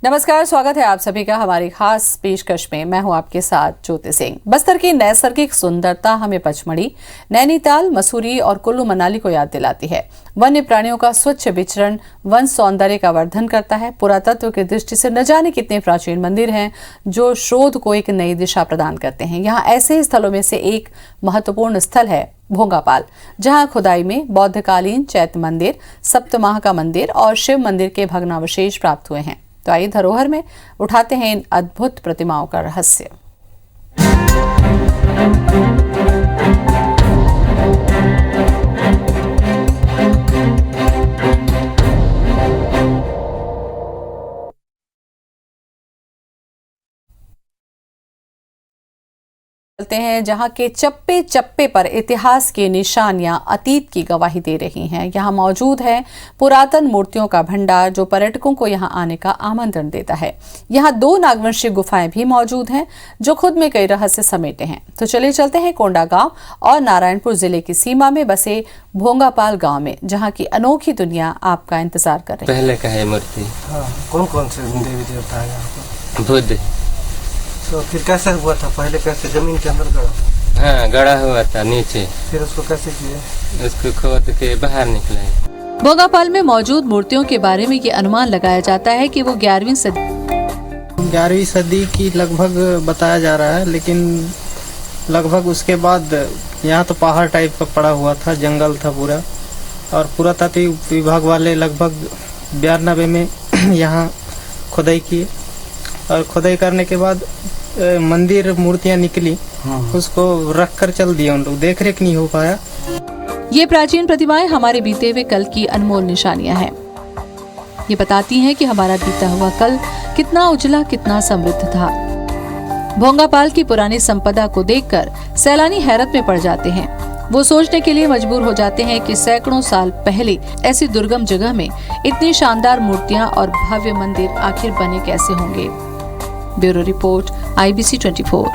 नमस्कार, स्वागत है आप सभी का हमारी खास पेशकश में। मैं हूं आपके साथ ज्योति सिंह। बस्तर की नैसर्गिक सुंदरता हमें पचमढ़ी, नैनीताल, मसूरी और कुल्लू मनाली को याद दिलाती है। वन्य प्राणियों का स्वच्छ विचरण वन सौंदर्य का वर्धन करता है। पुरातत्व की दृष्टि से न जाने कितने प्राचीन मंदिर हैं जो शोध को एक नई दिशा प्रदान करते हैं। यहाँ ऐसे स्थलों में से एक महत्वपूर्ण स्थल है भोंगापाल, जहां खुदाई में बौद्धकालीन चैत्य मंदिर, सप्तमाह का मंदिर और शिव मंदिर के भग्नावशेष प्राप्त हुए हैं। तो आइए धरोहर में उठाते हैं इन अद्भुत प्रतिमाओं का रहस्य। चलते हैं जहां के चप्पे चप्पे पर इतिहास की निशानियां अतीत की गवाही दे रही हैं। यहां मौजूद है पुरातन मूर्तियों का भंडार जो पर्यटकों को यहां आने का आमंत्रण देता है। यहां 2 नागवंशी गुफाएं भी मौजूद हैं जो खुद में कई रहस्य समेटे हैं। तो चलिए चलते हैं कोंडागांव और नारायणपुर जिले की सीमा में बसे भोंगापाल गांव में, जहां की अनोखी दुनिया आपका इंतजार कर रही है। पहले का है मूर्ति। कौन कौन से देवी देवता है यहाँ पर? बुद्ध। तो फिर कैसे हुआ था? पहले कैसे जमीन के अंदर गड़ा? हाँ, गड़ा हुआ था नीचे। फिर उसको कैसे किए? उसको खोद के बाहर निकले। भोंगापाल में मौजूद मूर्तियों के बारे में ये अनुमान लगाया जाता है कि वो 11वीं सदी की लगभग बताया जा रहा है, लेकिन लगभग उसके बाद यहाँ तो पहाड़ टाइप का पड़ा हुआ था, जंगल था पूरा। और पुरातत्व विभाग वाले लगभग 92 में यहाँ खुदाई किए और खुदाई करने के बाद मंदिर मूर्तियां निकली, उसको रख कर चल दिया उन लोग, देख रेख नहीं हो पाया। ये प्राचीन प्रतिमाएं हमारे बीते हुए कल की अनमोल निशानियां हैं। ये बताती हैं कि हमारा बीता हुआ कल कितना उजला, कितना समृद्ध था। भोंगापाल की पुरानी संपदा को देखकर सैलानी हैरत में पड़ जाते हैं। वो सोचने के लिए मजबूर हो जाते हैं कि सैकड़ों साल पहले ऐसी दुर्गम जगह में इतनी शानदार मूर्तियां और भव्य मंदिर आखिर बने कैसे होंगे। Bureau report, IBC 24।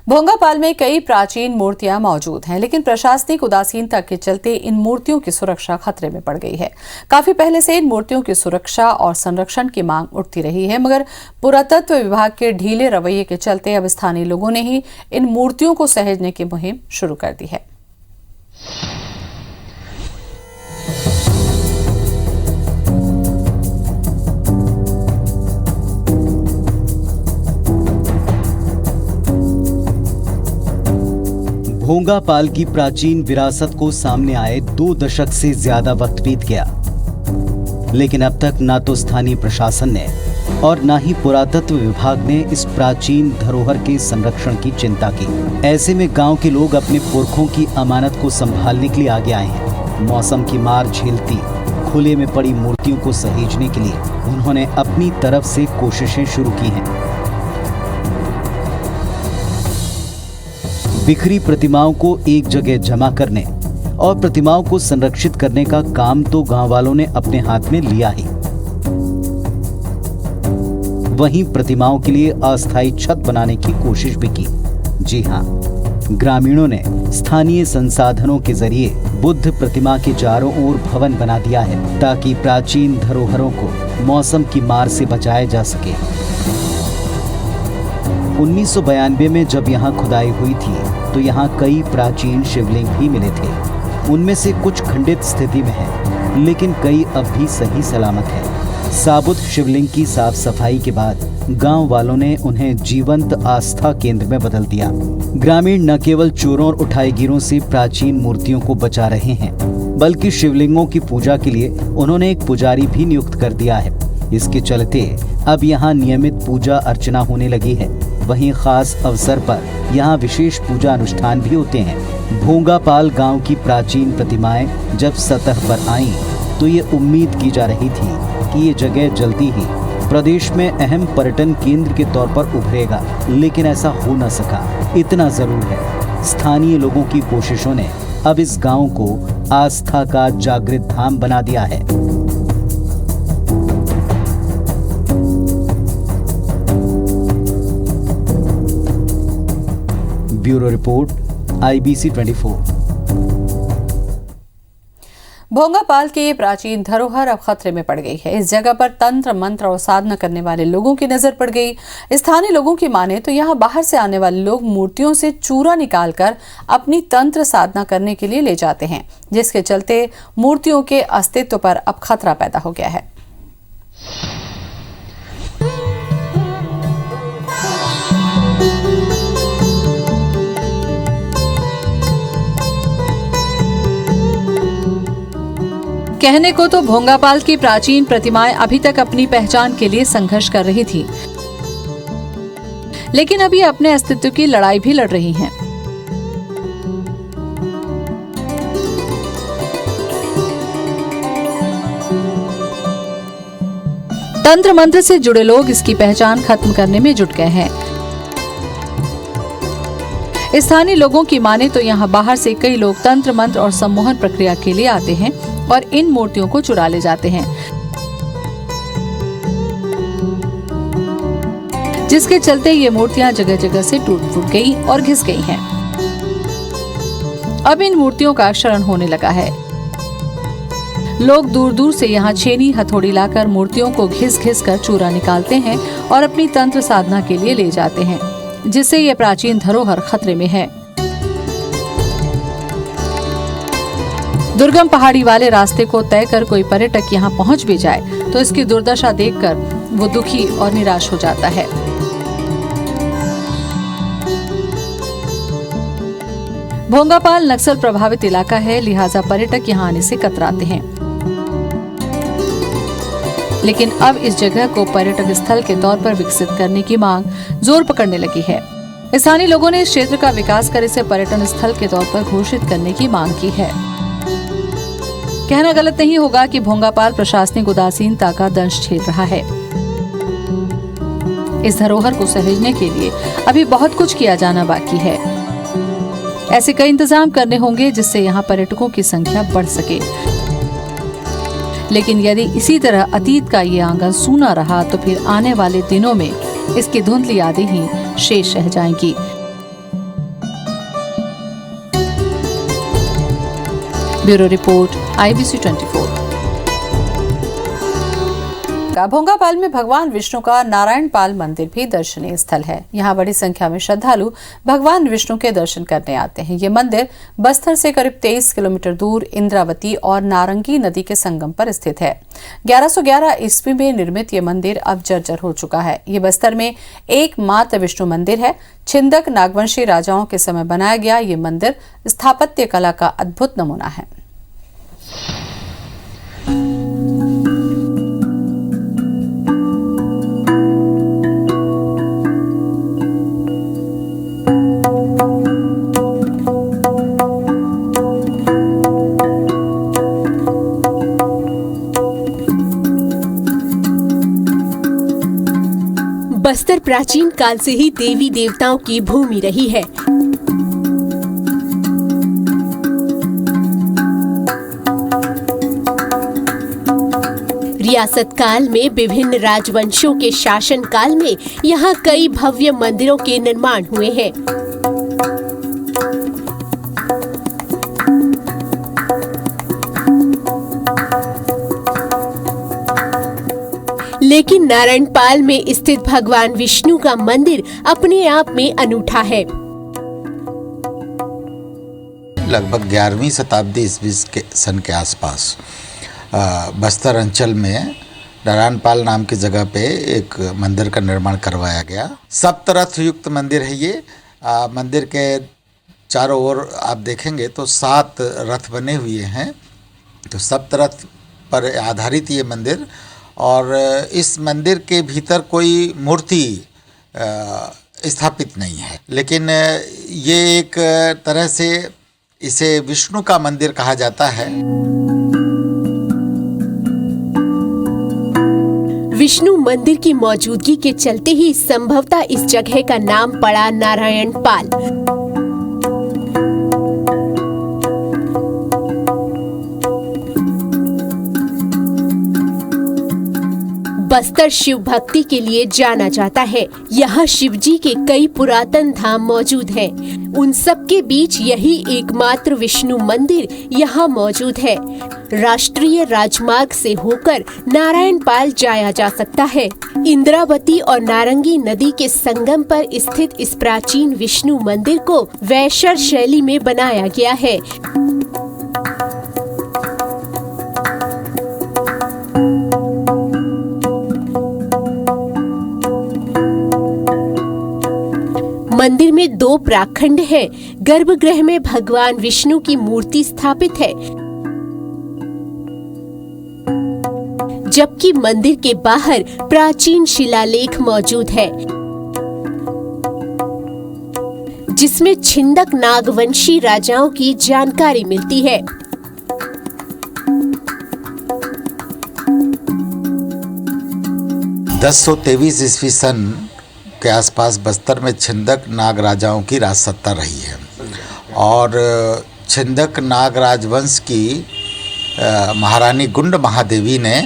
भोंगापाल में कई प्राचीन मूर्तियां मौजूद हैं, लेकिन प्रशासनिक उदासीनता के चलते इन मूर्तियों की सुरक्षा खतरे में पड़ गई है। काफी पहले से इन मूर्तियों की सुरक्षा और संरक्षण की मांग उठती रही है, मगर पुरातत्व विभाग के ढीले रवैये के चलते अब स्थानीय लोगों ने ही इन मूर्तियों को सहेजने की मुहिम शुरू कर दी है। भोंगापाल की प्राचीन विरासत को सामने आए 2 दशक से ज्यादा वक्त बीत गया, लेकिन अब तक ना तो स्थानीय प्रशासन ने और ना ही पुरातत्व विभाग ने इस प्राचीन धरोहर के संरक्षण की चिंता की। ऐसे में गांव के लोग अपने पुरखों की अमानत को संभालने के लिए आगे आए हैं। मौसम की मार झेलती खुले में पड़ी मूर्तियों को सहेजने के लिए उन्होंने अपनी तरफ से कोशिशें शुरू की हैं। बिखरी प्रतिमाओं को एक जगह जमा करने और प्रतिमाओं को संरक्षित करने का काम तो गांव वालों ने अपने हाथ में लिया ही, वहीं प्रतिमाओं के लिए अस्थायी छत बनाने की कोशिश भी की। जी हां, ग्रामीणों ने स्थानीय संसाधनों के जरिए बुद्ध प्रतिमा के चारों ओर भवन बना दिया है ताकि प्राचीन धरोहरों को मौसम की मार से बचाया जा सके। 1992 में जब यहाँ खुदाई हुई थी तो यहाँ कई प्राचीन शिवलिंग भी मिले थे। उनमें से कुछ खंडित स्थिति में हैं, लेकिन कई अब भी सही सलामत हैं। साबुत शिवलिंग की साफ सफाई के बाद गांव वालों ने उन्हें जीवंत आस्था केंद्र में बदल दिया। ग्रामीण न केवल चोरों और उठाईगिरों से प्राचीन मूर्तियों को बचा रहे हैं, बल्कि शिवलिंगों की पूजा के लिए उन्होंने एक पुजारी भी नियुक्त कर दिया है। इसके चलते अब यहाँ नियमित पूजा अर्चना होने लगी है। वहीं खास अवसर पर यहाँ विशेष पूजा अनुष्ठान भी होते हैं। भोंगापाल गांव की प्राचीन प्रतिमाएं जब सतह पर आईं, तो ये उम्मीद की जा रही थी कि ये जगह जल्दी ही प्रदेश में अहम पर्यटन केंद्र के तौर पर उभरेगा, लेकिन ऐसा हो न सका। इतना जरूर है, स्थानीय लोगों की कोशिशों ने अब इस गांव को आस्था का जागृत धाम बना दिया है। Bureau report, IBC 24। भोंगापाल की ये प्राचीन धरोहर अब खतरे में पड़ गई है। इस जगह पर तंत्र मंत्र और साधना करने वाले लोगों की नजर पड़ गई। स्थानीय लोगों की माने तो यहाँ बाहर से आने वाले लोग मूर्तियों से चूरा निकालकर अपनी तंत्र साधना करने के लिए ले जाते हैं, जिसके चलते मूर्तियों के अस्तित्व पर अब खतरा पैदा हो गया है। कहने को तो भोंगापाल की प्राचीन प्रतिमाएं अभी तक अपनी पहचान के लिए संघर्ष कर रही थी, लेकिन अभी अपने अस्तित्व की लड़ाई भी लड़ रही हैं। तंत्र मंत्र से जुड़े लोग इसकी पहचान खत्म करने में जुट गए हैं। स्थानीय लोगों की माने तो यहाँ बाहर से कई लोग तंत्र मंत्र और सम्मोहन प्रक्रिया के लिए आते हैं और इन मूर्तियों को चुरा ले जाते हैं, जिसके चलते ये मूर्तियां जगह जगह से टूट फूट गई और घिस गई हैं। अब इन मूर्तियों का क्षरण होने लगा है। लोग दूर दूर से यहाँ छेनी हथौड़ी लाकर मूर्तियों को घिस घिस कर चूरा निकालते हैं और अपनी तंत्र साधना के लिए ले जाते हैं, जिससे ये प्राचीन धरोहर खतरे में है। दुर्गम पहाड़ी वाले रास्ते को तय कर कोई पर्यटक यहाँ पहुँच भी जाए तो इसकी दुर्दशा देखकर वो दुखी और निराश हो जाता है। भोंगापाल नक्सल प्रभावित इलाका है, लिहाजा पर्यटक यहाँ आने से कतराते हैं। लेकिन अब इस जगह को पर्यटक स्थल के तौर पर विकसित करने की मांग जोर पकड़ने लगी है। स्थानीय लोगों ने इस क्षेत्र का विकास कर इसे पर्यटन स्थल के तौर पर घोषित करने की मांग की है। कहना गलत नहीं होगा कि भोंगापाल प्रशासनिक उदासीनता का दंश झेल रहा है। इस धरोहर को सहेजने के लिए अभी बहुत कुछ किया जाना बाकी है। ऐसे कई इंतजाम करने होंगे जिससे यहाँ पर्यटकों की संख्या बढ़ सके। लेकिन यदि इसी तरह अतीत का ये आंगन सूना रहा तो फिर आने वाले दिनों में इसकी धुंधली यादें ही शेष रह जाएंगी। Bureau report, IBC 24। भोंगापाल में भगवान विष्णु का नारायणपाल मंदिर भी दर्शनीय स्थल है। यहाँ बड़ी संख्या में श्रद्धालु भगवान विष्णु के दर्शन करने आते हैं। ये मंदिर बस्तर से करीब 23 किलोमीटर दूर इंद्रावती और नारंगी नदी के संगम पर स्थित है। 1111 ईस्वी में निर्मित ये मंदिर अब जर्जर हो चुका है। ये बस्तर में एकमात्र विष्णु मंदिर है। छिंदक नागवंशी राजाओं के समय बनाया गया ये मंदिर स्थापत्य कला का अद्भुत नमूना है। बस्तर प्राचीन काल से ही देवी देवताओं की भूमि रही है। रियासत काल में विभिन्न राजवंशों के शासन काल में यहाँ कई भव्य मंदिरों के निर्माण हुए हैं। लेकिन नारायणपाल में स्थित भगवान विष्णु का मंदिर अपने आप में अनूठा है। लगभग 11वीं शताब्दी ईस्वी के सन के आसपास बस्तर अंचल में नारायणपाल नाम की जगह पे एक मंदिर का निर्माण करवाया गया। सप्तरथ युक्त मंदिर है ये। मंदिर के चारों ओर आप देखेंगे तो 7 रथ बने हुए हैं। तो सप्तरथ पर आधारित ये मंदिर, और इस मंदिर के भीतर कोई मूर्ति स्थापित नहीं है, लेकिन ये एक तरह से इसे विष्णु का मंदिर कहा जाता है। विष्णु मंदिर की मौजूदगी के चलते ही संभवतः इस जगह का नाम पड़ा नारायणपाल। बस्तर शिव भक्ति के लिए जाना जाता है। यहाँ शिव जी के कई पुरातन धाम मौजूद हैं। उन सब के बीच यही एकमात्र विष्णु मंदिर यहाँ मौजूद है। राष्ट्रीय राजमार्ग से होकर नारायणपाल जाया जा सकता है। इंद्रावती और नारंगी नदी के संगम पर स्थित इस प्राचीन विष्णु मंदिर को वैशर शैली में बनाया गया है। मंदिर में 2 प्राखंड हैं। गर्भगृह में भगवान विष्णु की मूर्ति स्थापित है, जबकि मंदिर के बाहर प्राचीन शिलालेख मौजूद है, जिसमें छिंदक नागवंशी राजाओं की जानकारी मिलती है। ईस्वी सन के आसपास बस्तर में छिंदक नाग राजाओं की राज सत्ता रही है और छिंदक नाग राजवंश की महारानी गुंड महादेवी ने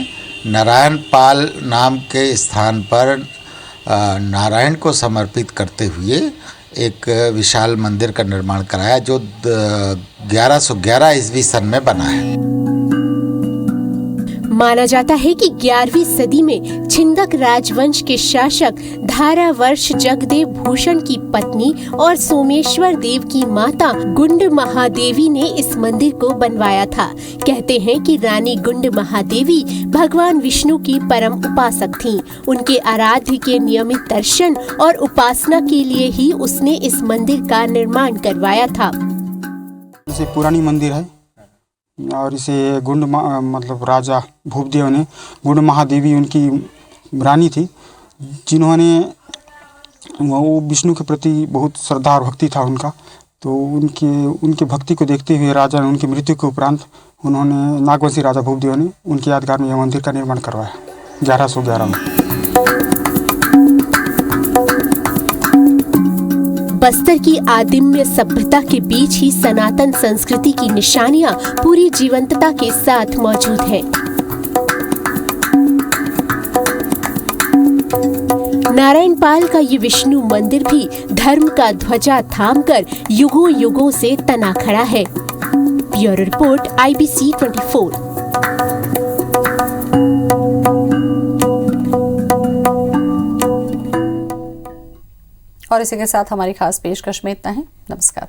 नारायणपाल नाम के स्थान पर नारायण को समर्पित करते हुए एक विशाल मंदिर का निर्माण कराया, जो 1111 ईस्वी सन में बना है। माना जाता है कि 11वीं सदी में छिंदक राजवंश के शासक धारावर्ष जगदेव भूषण की पत्नी और सोमेश्वर देव की माता गुंड महादेवी ने इस मंदिर को बनवाया था। कहते हैं कि रानी गुंड महादेवी भगवान विष्णु की परम उपासक थीं। उनके आराध्य के नियमित दर्शन और उपासना के लिए ही उसने इस मंदिर का निर्माण करवाया था। इसे पुरानी मंदिर है और इसे गुंड मतलब राजा भूपदेव ने, गुंड महादेवी उनकी रानी थी, जिन्होंने वो विष्णु के प्रति बहुत श्रद्धा और भक्ति था उनका। तो उनके भक्ति को देखते हुए राजा ने उनकी मृत्यु के उपरांत उन्होंने नागवंशी राजा भूपदेव ने उनके यादगार में यह मंदिर का निर्माण करवाया 1111 में। बस्तर की आदिम्य सभ्यता के बीच ही सनातन संस्कृति की निशानियां पूरी जीवंतता के साथ मौजूद हैं। नारायणपाल का ये विष्णु मंदिर भी धर्म का ध्वजा थामकर युगों युगों से तना खड़ा है। Bureau report IBC 24। और इसी के साथ हमारी खास पेशकश में इतना है। नमस्कार।